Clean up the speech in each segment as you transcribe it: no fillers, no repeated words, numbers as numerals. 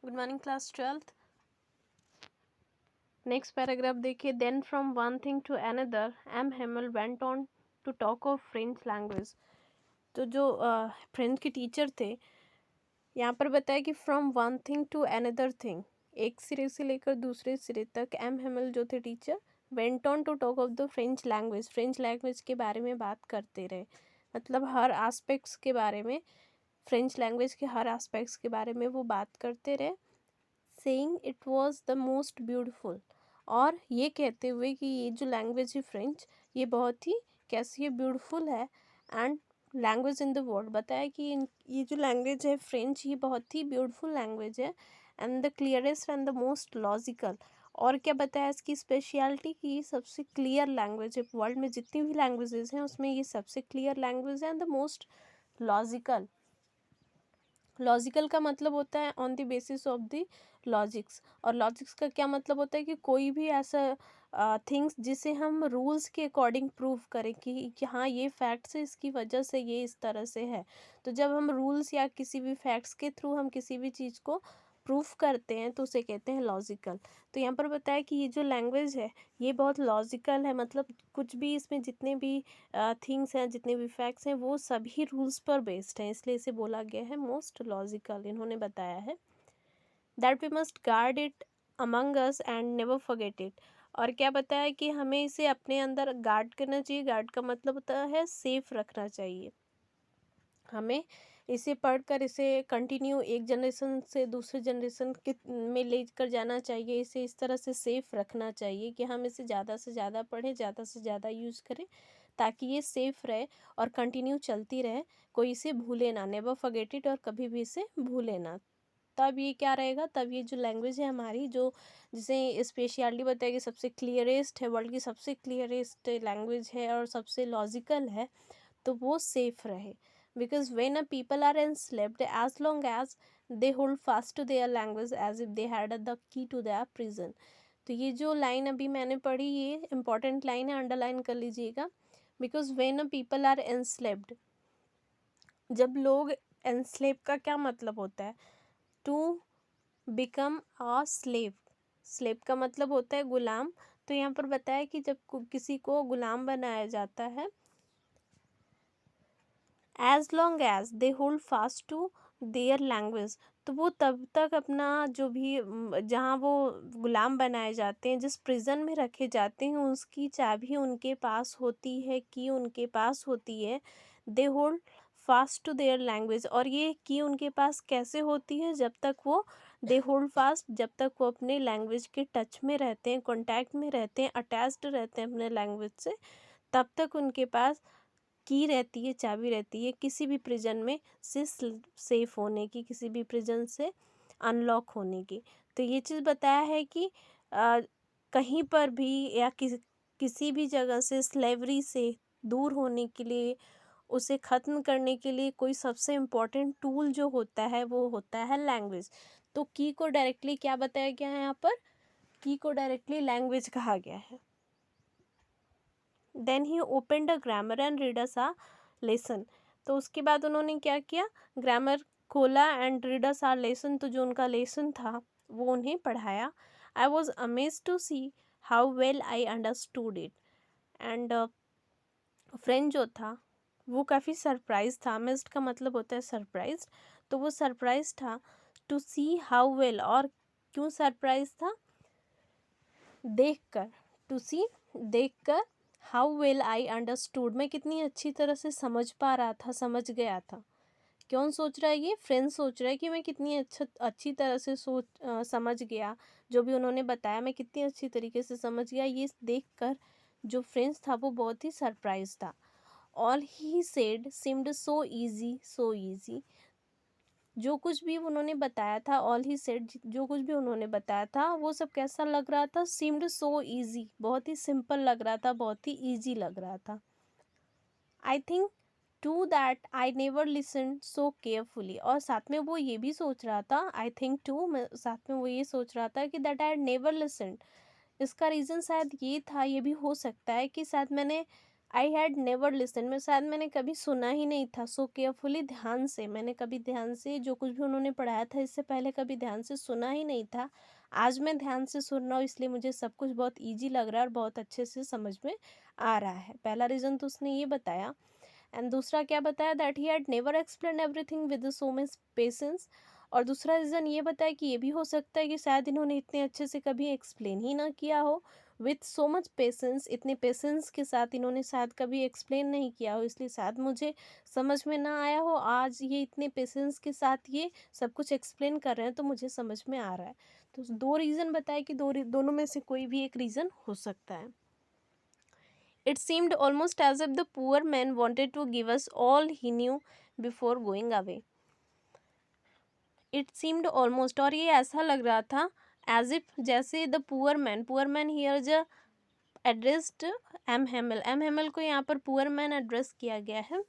Good morning class 12th। Next paragraph देखिए। Then from one thing to another M Hamel went on to talk of French language. तो जो French के teacher थे, यहाँ पर बताया कि from one thing to another thing, एक सिरे से लेकर दूसरे सिरे तक एम हेमल जो थे teacher went on to talk of the French language, French language के बारे में बात करते रहे। मतलब हर एस्पेक्ट्स के बारे में, फ्रेंच लैंग्वेज के हर एस्पेक्ट्स के बारे में वो बात करते रहे। Saying it was the most beautiful, और ये कहते हुए कि ये जो लैंग्वेज है फ्रेंच, ये बहुत ही कैसी है, ब्यूटीफुल है। And language in the world, बताया कि ये जो लैंग्वेज है फ्रेंच, ये बहुत ही ब्यूटीफुल लैंग्वेज है। And the clearest and the most logical, और क्या बताया इसकी स्पेशलिटी कि ये सबसे क्लियर लैंग्वेज है वर्ल्ड में, जितनी भी लैंग्वेजेस हैं उसमें ये सबसे क्लियर लैंग्वेज है। And the most logical, logical का मतलब होता है on the basis of the logics, और लॉजिक्स का क्या मतलब होता है कि कोई भी ऐसा थिंग्स जिसे हम रूल्स के अकॉर्डिंग प्रूव करें कि हाँ ये फैक्ट्स है, इसकी वजह से ये इस तरह से है। तो जब हम रूल्स या किसी भी फैक्ट्स के थ्रू हम किसी भी चीज़ को प्रूफ करते हैं तो उसे कहते हैं लॉजिकल। तो यहाँ पर बताया कि ये जो लैंग्वेज है ये बहुत लॉजिकल है, मतलब कुछ भी इसमें जितने भी थिंग्स हैं, जितने भी फैक्ट्स हैं, वो सभी रूल्स पर बेस्ड हैं, इसलिए इसे बोला गया है मोस्ट लॉजिकल। इन्होंने बताया है that we must guard it among us and never forget it, और क्या बताया कि हमें इसे अपने अंदर गार्ड करना चाहिए। गार्ड का मतलब होता है सेफ रखना चाहिए। हमें इसे पढ़कर इसे कंटिन्यू एक जनरेशन से दूसरे जनरेशन के में लेकर जाना चाहिए। इसे इस तरह से सेफ रखना चाहिए कि हम इसे ज़्यादा से ज़्यादा पढ़ें, ज़्यादा से ज़्यादा यूज़ करें, ताकि ये सेफ रहे और कंटिन्यू चलती रहे, कोई इसे भूले ना, नेवर फॉरगेट इट, और कभी भी इसे भूले ना। तब ये क्या रहेगा, तब ये जो लैंग्वेज है हमारी, जो जिसे स्पेशलिटी बताएगी सबसे क्लियरेस्ट है, वर्ल्ड की सबसे क्लियरेस्ट लैंग्वेज है और सबसे लॉजिकल है, तो वो सेफ रहे। Because when a people are enslaved, as long as they hold fast to their language as if they had the key to their prison। तो ये जो लाइन अभी मैंने पढ़ी, ये इंपॉर्टेंट लाइन है, अंडरलाइन कर लीजिएगा। Because when a people are enslaved, जब लोग, एनस्लेव का क्या मतलब होता है, to become a slave, slave का मतलब होता है गुलाम। तो यहाँ पर बताया कि जब किसी को गुलाम बनाया जाता है, as long as they hold fast to their language, तो वो तब तक अपना जो भी जहाँ वो गुलाम बनाए जाते हैं, जिस प्रिजन में रखे जाते हैं, उसकी चाबी उनके पास होती है, की उनके पास होती है। They hold fast to their language, और ये की उनके पास कैसे होती है, जब तक वो दे होल्ड फास्ट, जब तक वो अपने लैंग्वेज के टच में रहते हैं, कॉन्टैक्ट में रहते हैं, अटैच्ड रहते हैं अपने लैंग्वेज से, तब तक उनके पास की रहती है, चाबी रहती है किसी भी प्रिजन में से सेफ होने की, किसी भी प्रिजन से अनलॉक होने की। तो ये चीज़ बताया है कि कहीं पर भी या किसी भी जगह से स्लेवरी से दूर होने के लिए, उसे ख़त्म करने के लिए कोई सबसे इम्पोर्टेंट टूल जो होता है वो होता है लैंग्वेज। तो की को डायरेक्टली क्या बताया गया है, यहाँ पर की को डायरेक्टली लैंग्वेज कहा गया है। Then he opened a grammar and read us a lesson, तो उसके बाद उन्होंने क्या किया, ग्रामर खोला and read us a lesson, तो जो उनका लेसन था वो उन्हें पढ़ाया। I was amazed to see how well I understood it, and friend जो था वो काफ़ी सरप्राइज था। अमेज्ड का मतलब होता है सरप्राइज, तो वो सरप्राइज था टू सी हाउ वेल, और क्यों सरप्राइज था, देखकर, टू सी देखकर, हाउ वेल आई अंडरस्टूड, मैं कितनी अच्छी तरह से समझ पा रहा था, समझ गया था। कौन सोच रहा है, ये फ्रेंड सोच रहा है कि मैं कितनी अच्छी तरह से समझ गया, जो भी उन्होंने बताया मैं कितनी अच्छी तरीके से समझ गया। ये देखकर जो फ्रेंड्स था वो बहुत ही सरप्राइज था। All he said seemed so easy, so easy, जो कुछ भी उन्होंने बताया था, ऑल ही सेड, जो कुछ भी उन्होंने बताया था वो सब कैसा लग रहा था, सीम्ड सो इजी, बहुत ही सिंपल लग रहा था, बहुत ही इजी लग रहा था। I think too that I never listen so carefully, और साथ में वो ये भी सोच रहा था, आई थिंक टू, साथ में वो ये सोच रहा था कि दैट आई नेवर लिसन, इसका रीज़न शायद ये था, ये भी हो सकता है कि शायद मैंने आई हैड नेवर लिसन, मैं शायद मैंने कभी सुना ही नहीं था, सो केयरफुली, ध्यान से, मैंने कभी ध्यान से जो कुछ भी उन्होंने पढ़ाया था इससे पहले कभी ध्यान से सुना ही नहीं था। आज मैं ध्यान से सुन रहा हूँ इसलिए मुझे सब कुछ बहुत ईजी लग रहा है और बहुत अच्छे से समझ में आ रहा है। पहला रीज़न तो उसने ये बताया। एंड दूसरा क्या बताया, that he had never explain everything with so much patience. और दूसरा रीज़न ये बताया कि ये भी हो सकता है कि शायद इन्होंने इतने अच्छे से कभी एक्सप्लेन ही ना किया हो, विथ सो मच पेशेंस, इतने पेशेंस के साथ इन्होंने शायद कभी एक्सप्लेन नहीं किया हो, इसलिए शायद मुझे समझ में ना आया हो। आज ये इतने पेशेंस के साथ ये सब कुछ एक्सप्लेन कर रहे हैं तो मुझे समझ में आ रहा है। तो दो रीज़न बताए कि दोनों में से कोई भी एक रीज़न हो सकता है। It seemed almost as if the poor man wanted to give us all he knew before going away. It seemed almost, और ये ऐसा लग रहा था as if, जैसे the poor man here जो addressed M. Hamill, M. Hamill को यहाँ पर poor man address किया गया है।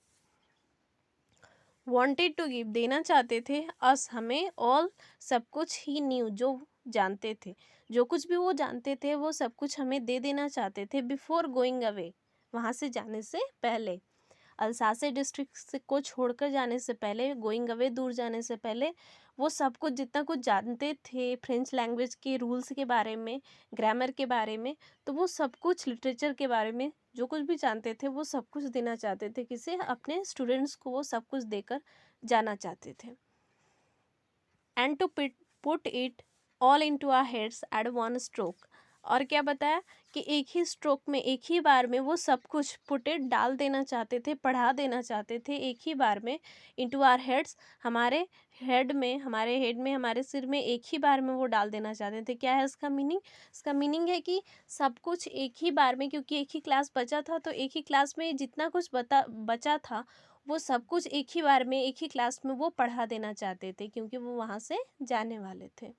wanted to give, देना चाहते थे, us, हमें, all, सब कुछ ही knew, जो जानते थे, जो कुछ भी वो जानते थे वो सब कुछ हमें दे देना चाहते थे, बिफोर गोइंग अवे, वहाँ से जाने से पहले, अल्सासे डिस्ट्रिक्ट को छोड़कर जाने से पहले, गोइंग अवे, दूर जाने से पहले, वो सब कुछ जितना कुछ जानते थे फ्रेंच लैंग्वेज के रूल्स के बारे में, ग्रामर के बारे में, तो वो सब कुछ लिटरेचर के बारे में जो कुछ भी जानते थे वो सब कुछ देना चाहते थे, किसे, अपने स्टूडेंट्स को वो सब कुछ देकर जाना चाहते थे। And to put it all into our heads at one stroke, और क्या बताया कि एक ही स्ट्रोक में, एक ही बार में वो सब कुछ पुट इट, डाल देना चाहते थे, पढ़ा देना चाहते थे एक ही बार में, इनटू आवर हेड्स, हमारे हेड में, हमारे सिर में एक ही बार में वो डाल देना चाहते थे। क्या है इसका मीनिंग? इसका मीनिंग है कि सब कुछ एक ही बार में, क्योंकि एक ही क्लास बचा था तो एक ही क्लास में जितना कुछ बचा था वो सब कुछ एक ही बार में, एक ही क्लास में वो पढ़ा देना चाहते थे, क्योंकि वो वहाँ से जाने वाले थे।